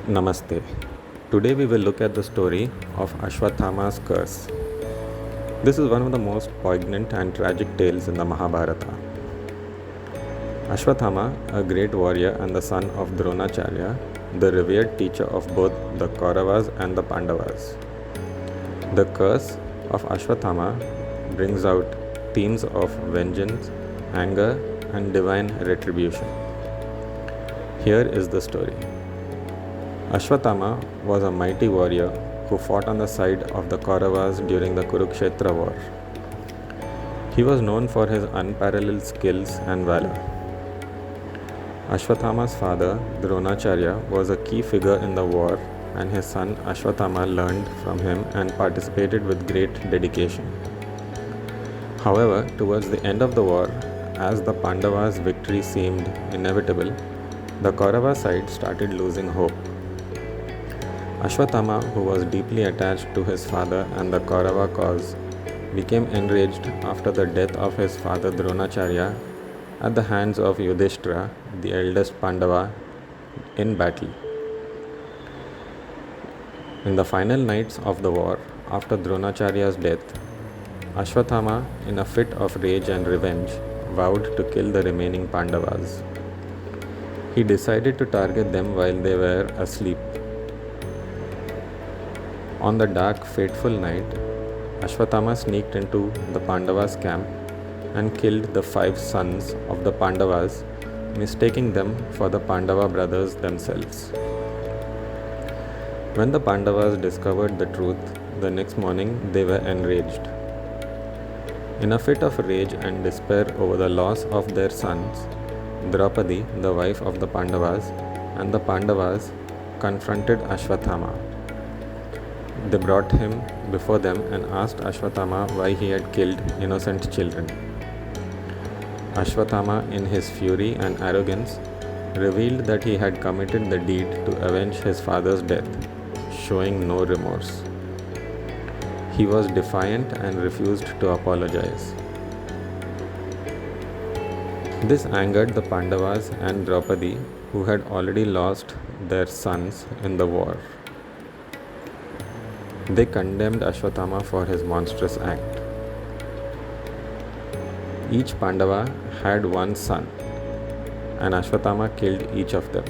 Namaste. Today we will look at the story of Ashwathama's curse. This is one of the most poignant and tragic tales in the Mahabharata. Ashwathama, a great warrior and the son of Dronacharya, the revered teacher of both the Kauravas and the Pandavas. The curse of Ashwathama brings out themes of vengeance, anger, and divine retribution. Here is the story. Ashwathama was a mighty warrior who fought on the side of the Kauravas during the Kurukshetra war. He was known for his unparalleled skills and valor. Ashwathama's father, Dronacharya, was a key figure in the war, and his son Ashwathama learned from him and participated with great dedication. However, towards the end of the war, as the Pandavas' victory seemed inevitable, the Kaurava side started losing hope. Ashwathama, who was deeply attached to his father and the Kaurava cause, became enraged after the death of his father Dronacharya at the hands of Yudhishthira, the eldest Pandava, in battle. In the final nights of the war, after Dronacharya's death, Ashwathama, in a fit of rage and revenge, vowed to kill the remaining Pandavas. He decided to target them while they were asleep. On the dark, fateful night, Ashwathama sneaked into the Pandavas' camp and killed the 5 sons of the Pandavas, mistaking them for the Pandava brothers themselves. When the Pandavas discovered the truth, the next morning they were enraged. In a fit of rage and despair over the loss of their sons, Draupadi, the wife of the Pandavas, and the Pandavas confronted Ashwathama. They brought him before them and asked Ashwathama why he had killed innocent children. Ashwathama, in his fury and arrogance, revealed that he had committed the deed to avenge his father's death, showing no remorse. He was defiant and refused to apologize. This angered the Pandavas and Draupadi, who had already lost their sons in the war. They condemned Ashwathama for his monstrous act. Each Pandava had one son, and Ashwathama killed each of them,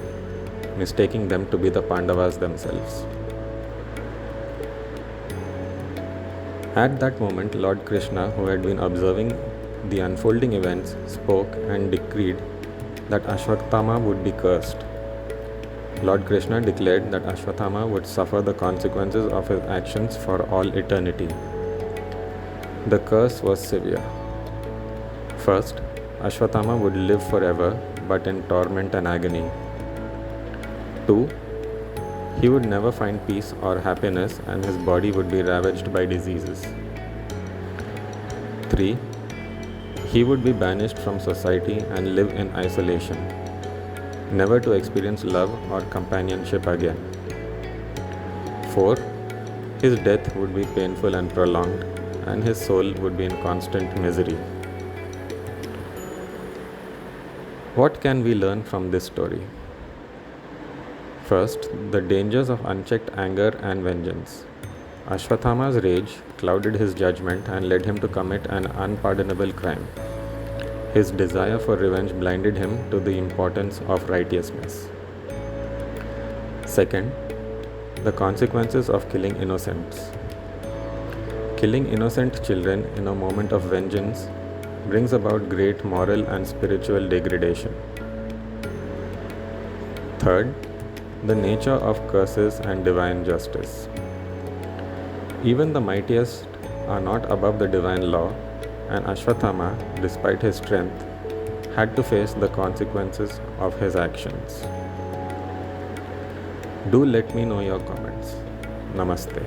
mistaking them to be the Pandavas themselves. At that moment, Lord Krishna, who had been observing the unfolding events, spoke and decreed that Ashwathama would be cursed. Lord Krishna declared that Ashwathama would suffer the consequences of his actions for all eternity. The curse was severe. First, Ashwathama would live forever, but in torment and agony. 2. He would never find peace or happiness, and his body would be ravaged by diseases. 3. He would be banished from society and live in isolation, never to experience love or companionship again. 4. His death would be painful and prolonged, and his soul would be in constant misery. What can we learn from this story? First, the dangers of unchecked anger and vengeance. Ashwathama's rage clouded his judgment and led him to commit an unpardonable crime. His desire for revenge blinded him to the importance of righteousness. Second, the consequences of killing innocents. Killing innocent children in a moment of vengeance brings about great moral and spiritual degradation. Third, the nature of curses and divine justice. Even the mightiest are not above the divine law, and Ashwathama, despite his strength, had to face the consequences of his actions. Do let me know your comments. Namaste.